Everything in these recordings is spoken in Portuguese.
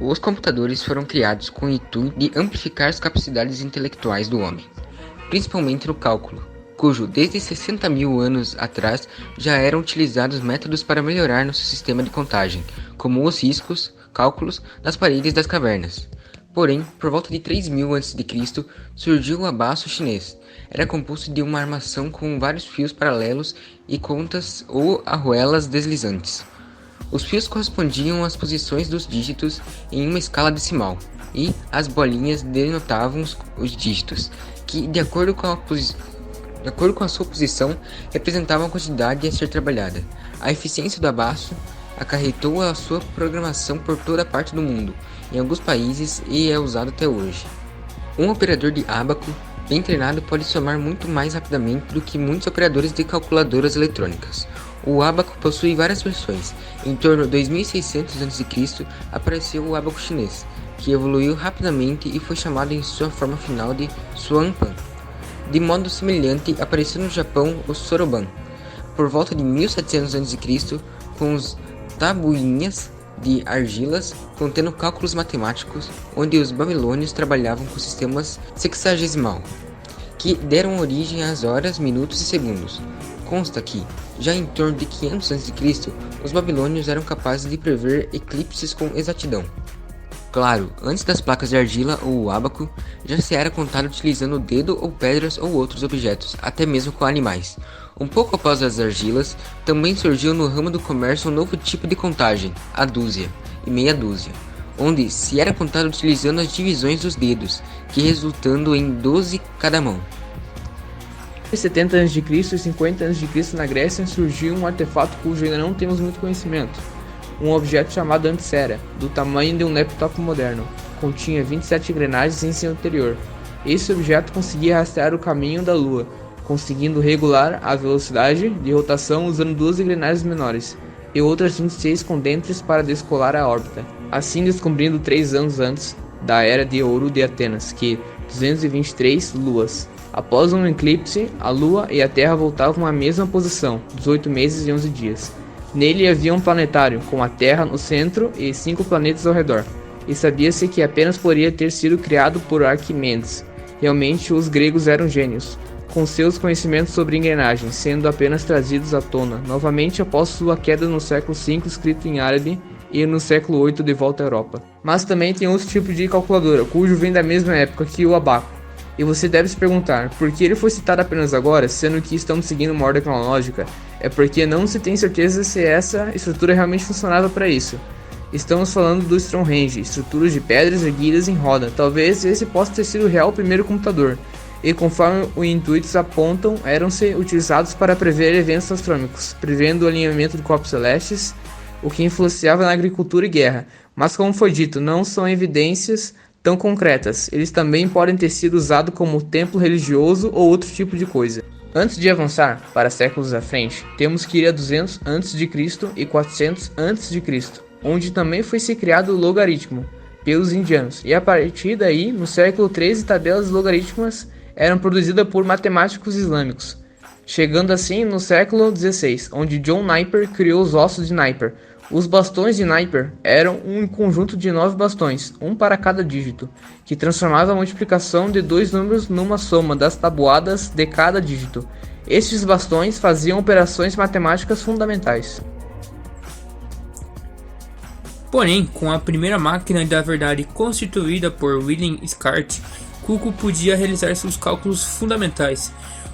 Os computadores foram criados com o intuito de amplificar as capacidades intelectuais do homem, principalmente no cálculo, cujo desde 60 mil anos atrás já eram utilizados métodos para melhorar nosso sistema de contagem, como os riscos, cálculos nas paredes das cavernas. Porém, por volta de 3000 a.C., surgiu o abaço chinês. Era composto de uma armação com vários fios paralelos e contas ou arruelas deslizantes. Os fios correspondiam às posições dos dígitos em uma escala decimal, e as bolinhas denotavam os dígitos, que, de acordo com a sua posição, representavam a quantidade a ser trabalhada. A eficiência do abaço acarretou a sua programação por toda parte do mundo, em alguns países, e é usado até hoje. Um operador de ábaco bem treinado pode somar muito mais rapidamente do que muitos operadores de calculadoras eletrônicas. O ábaco possui várias versões. Em torno de 2600 a.C. apareceu o ábaco chinês, que evoluiu rapidamente e foi chamado em sua forma final de Xuanpan. De modo semelhante, apareceu no Japão o Soroban, por volta de 1700 a.C., com os tabuinhas de argilas contendo cálculos matemáticos, onde os babilônios trabalhavam com sistemas sexagesimal, que deram origem às horas, minutos e segundos. Consta que, já em torno de 500 a.C., os babilônios eram capazes de prever eclipses com exatidão. Claro, antes das placas de argila ou o ábaco, já se era contado utilizando o dedo ou pedras ou outros objetos, até mesmo com animais. Um pouco após as argilas, também surgiu no ramo do comércio um novo tipo de contagem, a dúzia e meia dúzia, onde se era contado utilizando as divisões dos dedos, que resultando em 12 cada mão. Em 70 a.C. e 50 a.C. na Grécia surgiu um artefato cujo ainda não temos muito conhecimento. Um objeto chamado Antsera, do tamanho de um laptop moderno, continha 27 engrenagens em seu interior. Esse objeto conseguia rastrear o caminho da Lua, conseguindo regular a velocidade de rotação usando duas engrenagens menores, e outras 26 com dentes para descolar a órbita, assim descobrindo 3 anos antes da Era de Ouro de Atenas, que 223 luas. Após um eclipse, a Lua e a Terra voltavam à mesma posição, 18 meses e 11 dias. Nele havia um planetário, com a Terra no centro e 5 planetas ao redor, e sabia-se que apenas poderia ter sido criado por Arquimedes. Realmente os gregos eram gênios, com seus conhecimentos sobre engrenagens sendo apenas trazidos à tona, novamente após sua queda no século V escrito em árabe e no século VIII de volta à Europa. Mas também tem outro tipo de calculadora, cujo vem da mesma época que o abaco. E você deve se perguntar, por que ele foi citado apenas agora, sendo que estamos seguindo uma ordem cronológica? É porque não se tem certeza se essa estrutura realmente funcionava para isso. Estamos falando do Stonehenge, estruturas de pedras erguidas em roda. Talvez esse possa ter sido o real primeiro computador. E conforme os intuitos apontam, eram-se utilizados para prever eventos astronômicos, prevendo o alinhamento de corpos celestes, o que influenciava na agricultura e guerra. Mas como foi dito, não são evidências tão concretas. Eles também podem ter sido usados como templo religioso ou outro tipo de coisa. Antes de avançar para séculos à frente, temos que ir a 200 a.C. e 400 a.C., onde também foi se criado o logaritmo pelos indianos, e a partir daí, no século XIII, tabelas logarítmicas eram produzidas por matemáticos islâmicos, chegando assim no século XVI, onde John Napier criou os ossos de Napier. Os bastões de Napier eram um conjunto de 9 bastões, um para cada dígito, que transformava a multiplicação de dois números numa soma das tabuadas de cada dígito. Estes bastões faziam operações matemáticas fundamentais. Porém, com a primeira máquina da verdade constituída por William Scarth, Cuco podia realizar seus cálculos fundamentais.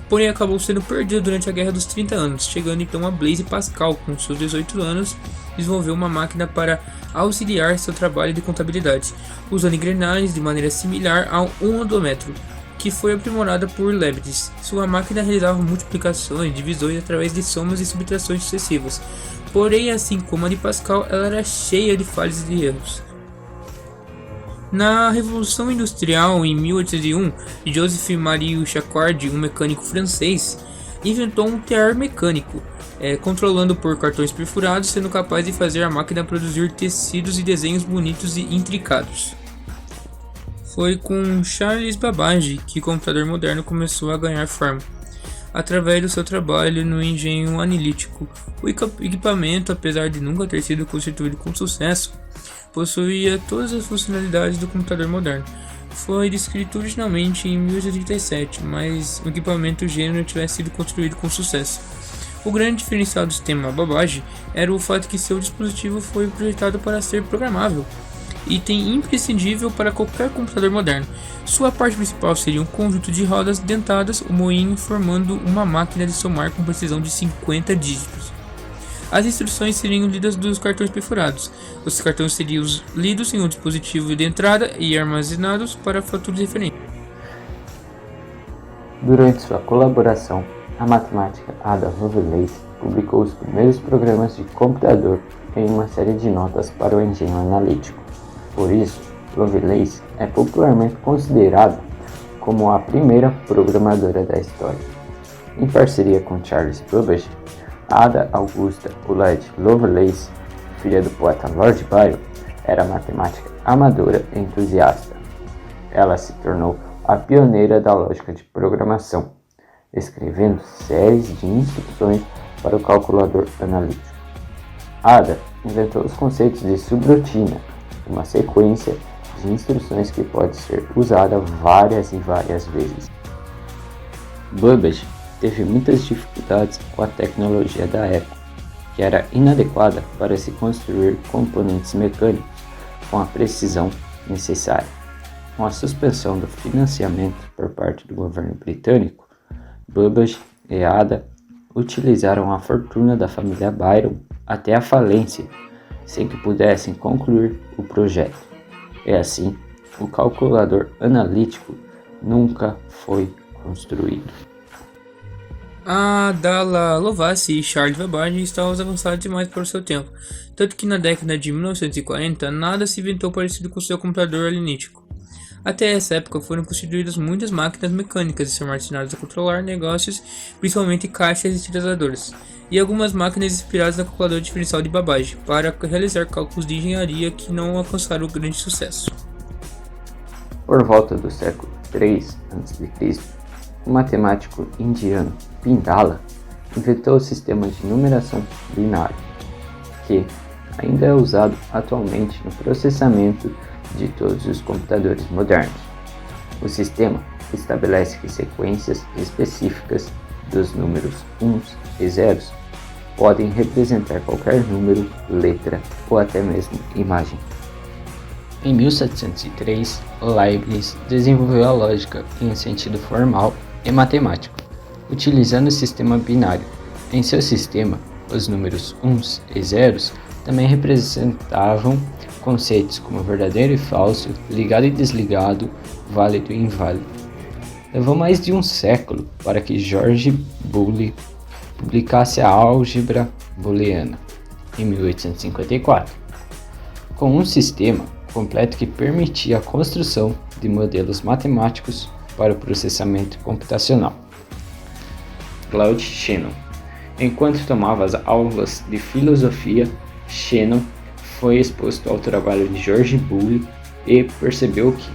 Porém, acabou sendo perdido durante a Guerra dos 30 Anos, chegando então a Blaise Pascal, com seus 18 anos, desenvolveu uma máquina para auxiliar seu trabalho de contabilidade, usando engrenagens de maneira similar ao odômetro, que foi aprimorada por Leibniz. Sua máquina realizava multiplicações e divisões através de somas e subtrações sucessivas, porém, assim como a de Pascal, ela era cheia de falhas e de erros. Na Revolução Industrial, em 1801, Joseph Marie Jacquard, um mecânico francês, inventou um tear mecânico, controlando por cartões perfurados, sendo capaz de fazer a máquina produzir tecidos e desenhos bonitos e intricados. Foi com Charles Babbage que o computador moderno começou a ganhar forma. através do seu trabalho no engenho analítico. O equipamento, apesar de nunca ter sido constituído com sucesso, possuía todas as funcionalidades do computador moderno. Foi descrito originalmente em 1837, mas o equipamento gênero tivesse sido construído com sucesso. O grande diferencial do sistema Babbage era o fato que seu dispositivo foi projetado para ser programável, item imprescindível para qualquer computador moderno. Sua parte principal seria um conjunto de rodas dentadas, o moinho formando uma máquina de somar com precisão de 50 dígitos. As instruções seriam lidas dos cartões perfurados. Os cartões seriam lidos em um dispositivo de entrada e armazenados para futuros referentes. Durante sua colaboração, a matemática Ada Lovelace publicou os primeiros programas de computador em uma série de notas para o engenho analítico. Por isso, Lovelace é popularmente considerada como a primeira programadora da história. Em parceria com Charles Babbage, Ada Augusta Coolidge Lovelace, filha do poeta Lord Byron, era matemática amadora e entusiasta. Ela se tornou a pioneira da lógica de programação, escrevendo séries de instruções para o calculador analítico. Ada inventou os conceitos de subrotina, uma sequência de instruções que pode ser usada várias e várias vezes. Babbage teve muitas dificuldades com a tecnologia da época, que era inadequada para se construir componentes mecânicos com a precisão necessária. Com a suspensão do financiamento por parte do governo britânico, Babbage e Ada utilizaram a fortuna da família Byron até a falência, sem que pudessem concluir o projeto. E assim, o calculador analítico nunca foi construído. Ada Lovelace e Charles Babbage estavam avançados demais para o seu tempo, tanto que na década de 1940 nada se inventou parecido com seu computador analítico. Até essa época foram construídas muitas máquinas mecânicas e são destinadas a controlar negócios, principalmente caixas e sinalizadoras, e algumas máquinas inspiradas na calculadora diferencial de Babbage para realizar cálculos de engenharia que não alcançaram grande sucesso. Por volta do século III a.C., o matemático indiano Pingala inventou o sistema de numeração binária, que ainda é usado atualmente no processamento de todos os computadores modernos. O sistema estabelece que sequências específicas dos números 1 e 0 podem representar qualquer número, letra ou até mesmo imagem. Em 1703, Leibniz desenvolveu a lógica em sentido formal e matemático, utilizando o sistema binário. Em seu sistema, os números 1 e 0 também representavam conceitos como verdadeiro e falso, ligado e desligado, válido e inválido. Levou mais de um século para que George Boole publicasse a álgebra booleana, em 1854, com um sistema completo que permitia a construção de modelos matemáticos para o processamento computacional. Claude Shannon. Enquanto tomava as aulas de filosofia, Shannon foi exposto ao trabalho de George Boole e percebeu que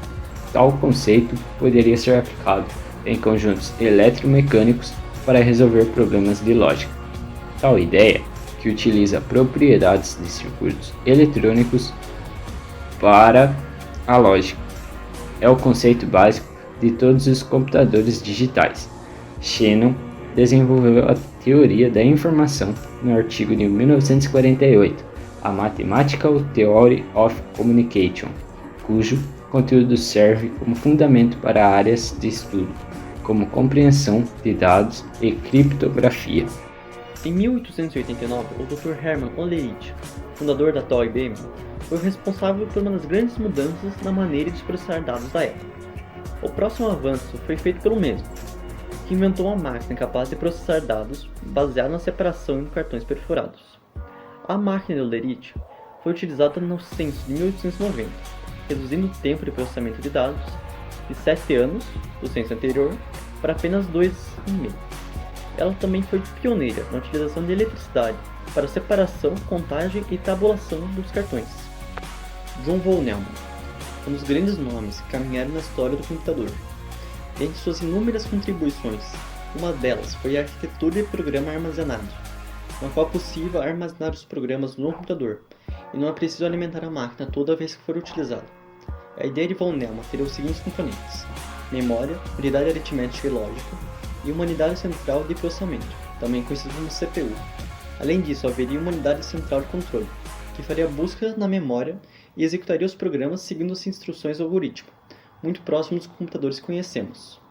tal conceito poderia ser aplicado em conjuntos eletromecânicos para resolver problemas de lógica. Tal ideia, que utiliza propriedades de circuitos eletrônicos para a lógica, é o conceito básico de todos os computadores digitais. Shannon desenvolveu a teoria da informação no artigo de 1948, a Mathematical Theory of Communication, cujo conteúdo serve como fundamento para áreas de estudo, como compreensão de dados e criptografia. Em 1889, o Dr. Hermann Olerich, fundador da atual IBM, foi o responsável por uma das grandes mudanças na maneira de se processar dados da época. O próximo avanço foi feito pelo mesmo, que inventou uma máquina capaz de processar dados baseada na separação de cartões perfurados. A máquina de Olerich foi utilizada no censo de 1890, reduzindo o tempo de processamento de dados de 7 anos do censo anterior para apenas 2,5. Ela também foi pioneira na utilização de eletricidade para separação, contagem e tabulação dos cartões. John von Neumann, um dos grandes nomes que caminharam na história do computador. Entre suas inúmeras contribuições, Uma delas foi a arquitetura de programa armazenado, na qual é possível armazenar os programas no computador, e não é preciso alimentar a máquina toda vez que for utilizado. A ideia de von Neumann teria os seguintes componentes: memória, unidade aritmética e lógica, e uma unidade central de processamento, também conhecida como CPU. Além disso, haveria uma unidade central de controle, que faria a busca na memória e executaria os programas seguindo as instruções do algoritmo, muito próximos dos computadores que conhecemos.